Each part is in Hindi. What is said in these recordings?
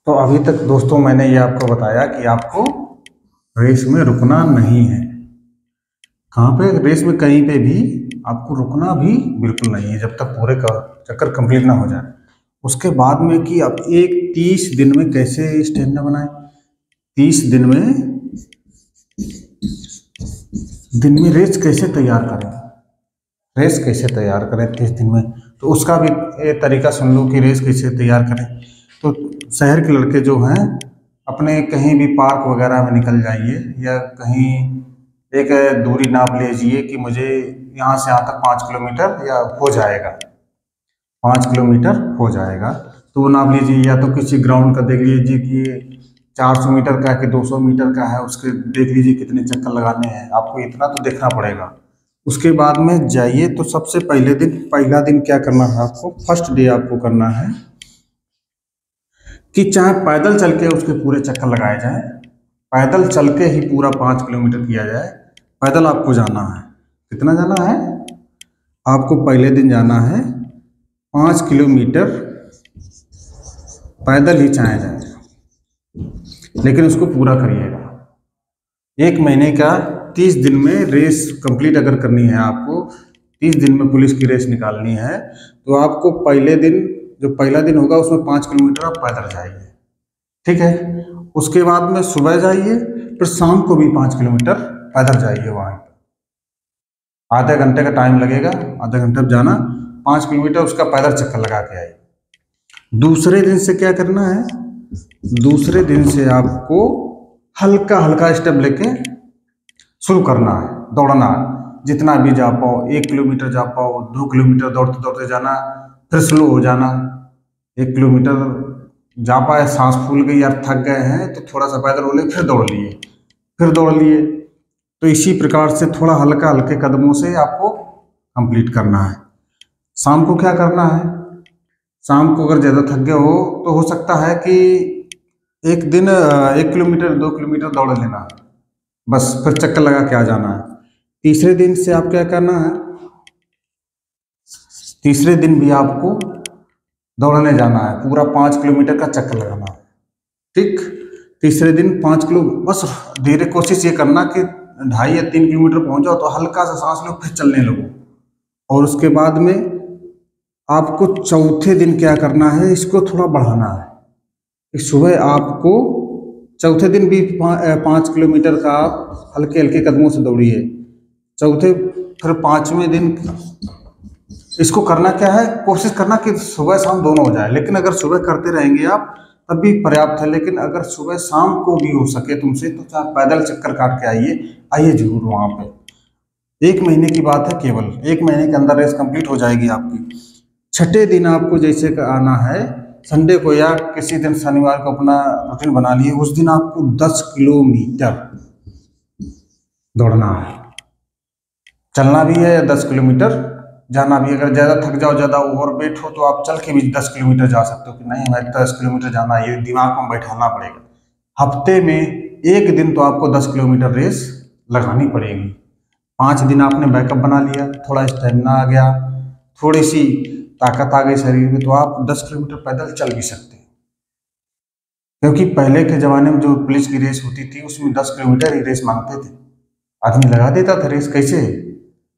तो अभी तक दोस्तों मैंने ये आपको बताया कि आपको रेस में रुकना नहीं है। कहाँ पे? रेस में कहीं पे भी आपको रुकना भी बिल्कुल नहीं है जब तक पूरे का चक्कर कंप्लीट ना हो जाए। उसके बाद में कि आप 30 दिन में कैसे स्टेमिना बनाए, 30 दिन में रेस कैसे तैयार करें, 30 दिन में। तो उसका भी एक तरीका सुन लो कि रेस कैसे तैयार करें। तो शहर के लड़के जो हैं अपने कहीं भी पार्क वगैरह में निकल जाइए या कहीं एक दूरी नाप लीजिए कि मुझे यहाँ से यहाँ तक 5 किलोमीटर या हो जाएगा, 5 किलोमीटर हो जाएगा। तो वो नाप लीजिए, या तो किसी ग्राउंड का देख लीजिए कि 400 मीटर का है कि 200 मीटर का है, उसके देख लीजिए कितने चक्कर लगाने हैं। आपको इतना तो देखना पड़ेगा। उसके बाद में जाइए तो सबसे पहला दिन क्या करना है आपको, फर्स्ट डे आपको करना है कि चाहे पैदल चल के उसके पूरे चक्कर लगाए जाए, पैदल चल के ही पूरा 5 किलोमीटर किया जाए। पैदल आपको जाना है, कितना जाना है आपको? पहले दिन जाना है 5 किलोमीटर पैदल ही चाहे जाए, लेकिन उसको पूरा करिएगा। 1 महीने का 30 दिन में रेस कंप्लीट अगर करनी है आपको, 30 दिन में पुलिस की रेस निकालनी है, तो आपको पहला दिन होगा उसमें 5 किलोमीटर आप पैदल जाइए, ठीक है। उसके बाद में सुबह जाइए, फिर शाम को भी 5 किलोमीटर पैदल जाइए। वहाँ आधे घंटे का टाइम लगेगा, आधा घंटे में जाना, 5 किलोमीटर उसका पैदल चक्कर लगा के आइए। दूसरे दिन से क्या करना है, दूसरे दिन से आपको हल्का हल्का स्टेप लेके शुरू करना है, दौड़ना है। जितना भी जा पाओ, 1 किलोमीटर जा पाओ, 2 किलोमीटर दौड़ते दौड़ते जाना, फिर स्लो हो जाना। 1 किलोमीटर जा पाए, सांस फूल गई यार, थक गए हैं, तो थोड़ा सा पैदल बोले, फिर दौड़ लिए। तो इसी प्रकार से थोड़ा हल्के कदमों से आपको कंप्लीट करना है। शाम को क्या करना है, शाम को अगर ज़्यादा थक गए हो तो हो सकता है कि एक दिन 1 किलोमीटर 2 किलोमीटर दौड़ लेना, बस फिर चक्कर लगा के आ जाना है। तीसरे दिन से आप क्या करना है, तीसरे दिन भी आपको दौड़ने जाना है, पूरा 5 किलोमीटर का चक्कर लगाना है, ठीक। तीसरे दिन 5 किलो, बस धीरे कोशिश ये करना कि 2.5 या 3 किलोमीटर पहुंच जाओ तो हल्का सा सांस लो, फिर चलने लगो। और उसके बाद में आपको चौथे दिन क्या करना है, इसको थोड़ा बढ़ाना है कि सुबह आपको चौथे दिन भी 5 किलोमीटर का आप हल्के हल्के कदमों से दौड़िए। फिर 5वें दिन इसको करना क्या है, कोशिश करना कि सुबह शाम दोनों हो जाए। लेकिन अगर सुबह करते रहेंगे आप तब भी पर्याप्त है, लेकिन अगर सुबह शाम को भी हो सके तुमसे तो चाहे पैदल चक्कर काट के आइए जरूर वहाँ पे। 1 महीने की बात है, केवल 1 महीने के अंदर रेस कंप्लीट हो जाएगी आपकी। छठे दिन आपको जैसे आना है, संडे को या किसी दिन शनिवार को अपना रूटीन बना लिए, उस दिन आपको 10 किलोमीटर दौड़ना है, चलना भी है या 10 किलोमीटर जाना भी। अगर ज़्यादा थक जाओ, ज़्यादा ओवरवेट हो, तो आप चल के भी 10 किलोमीटर जा सकते हो कि नहीं हमें 10 किलोमीटर जाना है, ये दिमाग में बैठाना पड़ेगा। हफ्ते में एक दिन तो आपको 10 किलोमीटर रेस लगानी पड़ेगी। 5 दिन आपने बैकअप बना लिया, थोड़ा स्टेमिना आ गया, थोड़ी सी ताकत आ गई शरीर में, तो आप 10 किलोमीटर पैदल चल भी सकते हैं। क्योंकि पहले के ज़माने में जो पुलिस की रेस होती थी उसमें 10 किलोमीटर ही रेस मांगते थे, आदमी लगा देता था रेस। कैसे?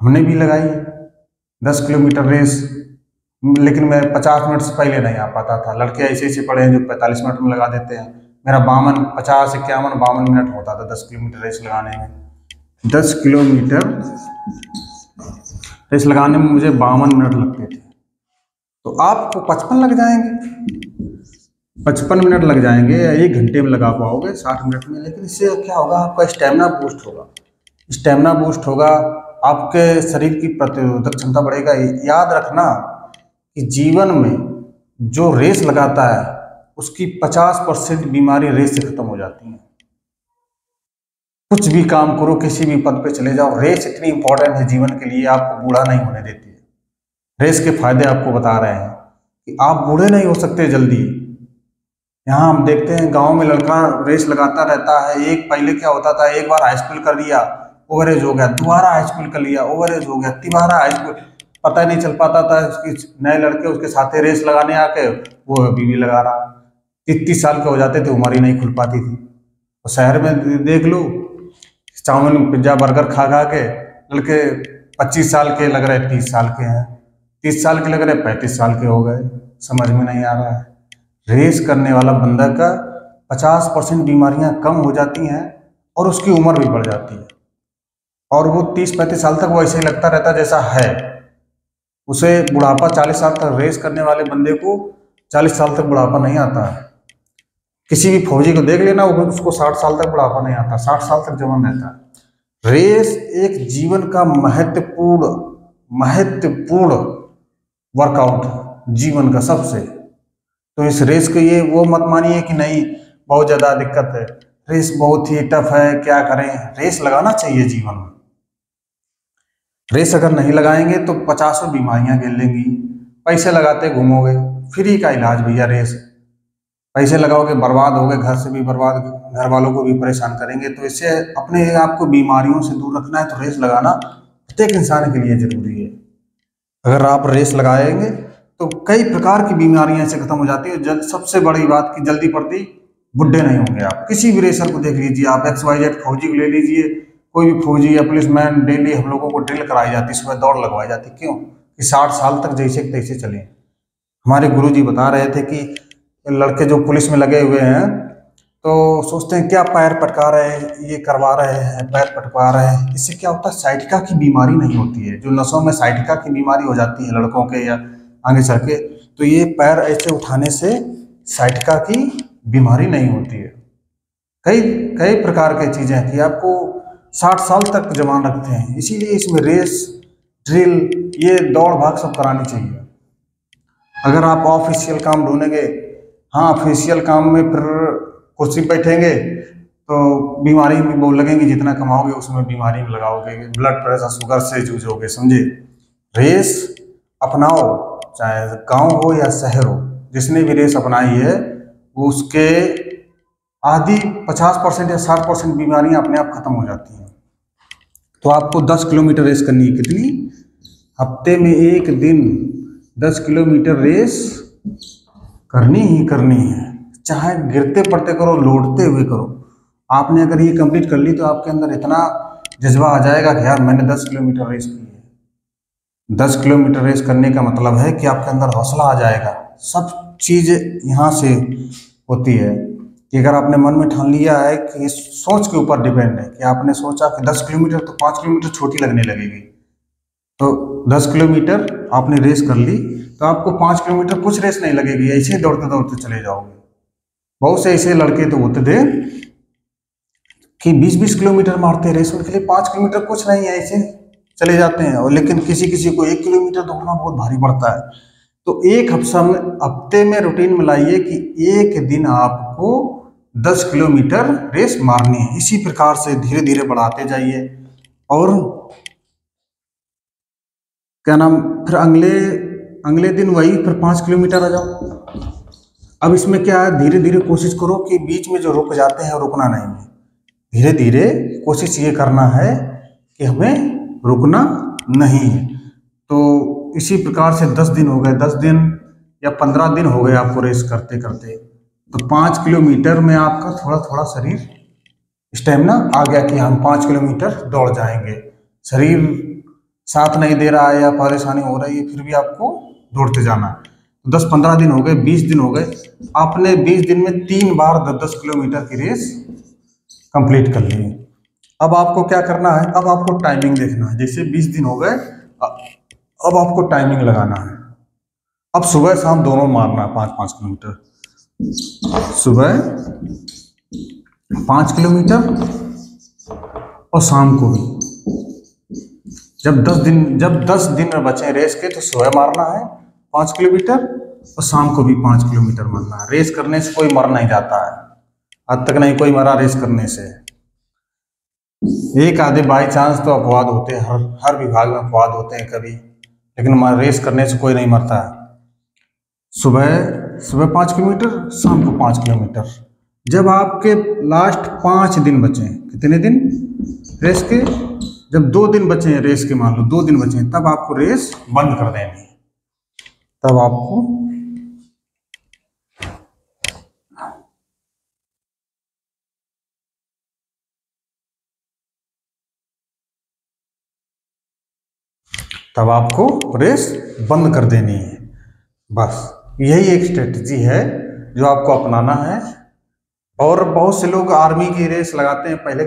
हमने भी लगाई 10 किलोमीटर रेस, लेकिन मैं 50 मिनट से पहले नहीं आ पाता था। लड़के ऐसे पड़े हैं जो 45 मिनट में लगा देते हैं। मेरा 52 मिनट होता था 10 किलोमीटर रेस लगाने में। 10 किलोमीटर रेस लगाने में मुझे 52 मिनट लगते थे, तो आपको 55 लग जाएंगे, 55 मिनट लग जाएंगे, या 1 घंटे में लगा पाओगे 60 मिनट में। लेकिन इससे क्या होगा, आपका स्टेमिना बूस्ट होगा, आपके शरीर की प्रतिरोधक क्षमता बढ़ेगा। याद रखना कि जीवन में जो रेस लगाता है उसकी 50% बीमारी रेस से खत्म हो जाती है। कुछ भी काम करो, किसी भी पद पे चले जाओ, रेस इतनी इंपॉर्टेंट है जीवन के लिए, आपको बूढ़ा नहीं होने देती है। रेस के फायदे आपको बता रहे हैं कि आप बूढ़े नहीं हो सकते जल्दी। यहाँ हम देखते हैं गांव में लड़का रेस लगाता रहता है। पहले क्या होता था, एक बार हाई स्कूल कर लिया, ओवरेज हो गया, दोबारा हाई स्कूल कर लिया, ओवरेज हो गया, तिबारा हाई स्कूल, पता ही नहीं चल पाता था। नए लड़के उसके साथ रेस लगाने आके वो अभी भी लगा रहा, 30 साल के हो जाते थे, उम्र ही नहीं खुल पाती थी। और शहर में देख लो, चाउमीन पिज्जा बर्गर खा खा के लड़के 25 साल के लग रहे 30 साल के हैं, 30 साल के लग रहे 35 साल के हो गए। समझ में नहीं आ रहा है। रेस करने वाला बंदा का 50% बीमारियां कम हो जाती हैं और उसकी उम्र भी बढ़ जाती है, और वो 30-35 साल तक वो ऐसे ही लगता रहता जैसा है। उसे बुढ़ापा 40 साल तक, रेस करने वाले बंदे को 40 साल तक बुढ़ापा नहीं आता है। किसी भी फौजी को देख लेना, वो उसको 60 साल तक बुढ़ापा नहीं आता, 60 साल तक जवान रहता है। रेस एक जीवन का महत्वपूर्ण वर्कआउट, जीवन का सबसे। तो इस रेस के ये वो मत मानिए कि नहीं बहुत ज़्यादा दिक्कत है, रेस बहुत ही टफ है, क्या करें। रेस लगाना चाहिए जीवन में। रेस अगर नहीं लगाएंगे तो 50 बीमारियां गिर लेंगी। पैसे लगाते घूमोगे, फ्री का इलाज भैया रेस। पैसे लगाओगे बर्बाद होगे, घर से भी बर्बाद, घर वालों को भी परेशान करेंगे। तो इससे अपने आप को बीमारियों से दूर रखना है तो रेस लगाना प्रत्येक इंसान के लिए जरूरी है। अगर आप रेस लगाएंगे तो कई प्रकार की बीमारियां ऐसे खत्म हो जाती है। सबसे बड़ी बात कि जल्दी पड़ती बुढ़े नहीं होंगे आप। किसी भी रेसर को देख लीजिए आप, XYZ फौजी को ले लीजिए, कोई भी फौजी या पुलिसमैन, डेली हम लोगों को ड्रिल कराई जाती, सुबह दौड़ लगवाई जाती। क्यों? कि 60 साल तक जैसे तैसे चले। हमारे गुरुजी बता रहे थे कि लड़के जो पुलिस में लगे हुए हैं तो सोचते हैं क्या पैर पटका रहे हैं, ये करवा रहे हैं, पैर पटका रहे हैं। इससे क्या होता है, साइटिका की बीमारी नहीं होती है। जो नसों में साइटिका की बीमारी हो जाती है लड़कों के या आगे चल के, तो ये पैर ऐसे उठाने से साइटिका की बीमारी नहीं होती है। कई कई प्रकार की चीज़ें हैं कि आपको 60 साल तक जवान रखते हैं। इसीलिए इसमें रेस, ड्रिल, ये दौड़ भाग सब करानी चाहिए। अगर आप ऑफिशियल काम ढूंढेंगे, हाँ ऑफिशियल काम में फिर कुर्सी बैठेंगे तो बीमारी भी बहुत लगेंगी, जितना कमाओगे उसमें बीमारी में लगाओगे, ब्लड प्रेशर शुगर से जूझोगे, समझे। रेस अपनाओ, चाहे गांव हो या शहर हो, जिसने भी रेस अपनाई है वो उसके आधी 50% या 60% बीमारियां अपने आप खत्म हो जाती हैं। तो आपको 10 किलोमीटर रेस करनी है। कितनी? हफ्ते में एक दिन 10 किलोमीटर रेस करनी ही करनी है। चाहे गिरते पड़ते करो, लौटते हुए करो। आपने अगर ये कंप्लीट कर ली तो आपके अंदर इतना जज्बा आ जाएगा कि यार मैंने 10 किलोमीटर रेस की है। 10 किलोमीटर रेस करने का मतलब है कि आपके अंदर हौसला आ जाएगा। सब चीज़ यहाँ से होती है कि अगर आपने मन में ठान लिया है कि इस सोच के ऊपर डिपेंड है कि आपने सोचा कि 10 किलोमीटर तो 5 किलोमीटर छोटी लगने लगेगी, तो 10 किलोमीटर आपने रेस कर ली तो आपको 5 किलोमीटर कुछ रेस नहीं लगेगी, ऐसे ही दौड़ते दौड़ते चले जाओगे। बहुत से ऐसे लड़के तो होते थे कि 20-20 किलोमीटर मारते रेस, उनके लिए 5 किलोमीटर कुछ नहीं है, ऐसे चले जाते हैं। और लेकिन किसी किसी को 1 किलोमीटर दौड़ना बहुत भारी पड़ता है। तो एक हफ्ते में रूटीन में लाइए कि एक दिन आपको 10 किलोमीटर रेस मारनी है। इसी प्रकार से धीरे धीरे बढ़ाते जाइए। और क्या नाम, फिर अगले दिन वही फिर 5 किलोमीटर आ जाओ। अब इसमें क्या है, धीरे धीरे कोशिश करो कि बीच में जो रुक जाते हैं रुकना नहीं है। धीरे धीरे कोशिश ये करना है कि हमें रुकना नहीं है। तो इसी प्रकार से 10 दिन हो गए, 10 दिन या 15 दिन हो गए आपको रेस करते करते, तो 5 किलोमीटर में आपका थोड़ा थोड़ा शरीर स्टेमिना आ गया कि हम 5 किलोमीटर दौड़ जाएंगे। शरीर साथ नहीं दे रहा है या परेशानी हो रही है, फिर भी आपको दौड़ते जाना है। 10-15 दिन हो गए, 20 दिन हो गए, आपने 20 दिन में 3 बार 10-10 किलोमीटर की रेस कंप्लीट कर ली। अब आपको क्या करना है, अब आपको टाइमिंग देखना है। जैसे 20 दिन हो गए, अब आपको टाइमिंग लगाना है। अब सुबह शाम दोनों मारना है 5-5 किलोमीटर। सुबह 5 किलोमीटर और शाम को भी। जब 10 दिन में बचे रेस के तो सुबह मारना है 5 किलोमीटर और शाम को भी 5 किलोमीटर मारना है। रेस करने से कोई मर नहीं जाता है, आज तक नहीं कोई मरा रेस करने से। एक आधे बाई चांस तो अपवाद होते हैं, हर विभाग में अपवाद होते हैं कभी, लेकिन रेस करने से कोई नहीं मरता है। सुबह 5 किलोमीटर, शाम को 5 किलोमीटर। जब आपके लास्ट 5 दिन बचे, कितने दिन रेस के, जब 2 दिन बचे हैं रेस के, मान लो 2 दिन बचे हैं, तब आपको रेस बंद कर देनी है। तब आपको तब आपको रेस बंद कर देनी है। बस यही एक स्ट्रेटजी है जो आपको अपनाना है। और बहुत से लोग आर्मी की रेस लगाते हैं, पहले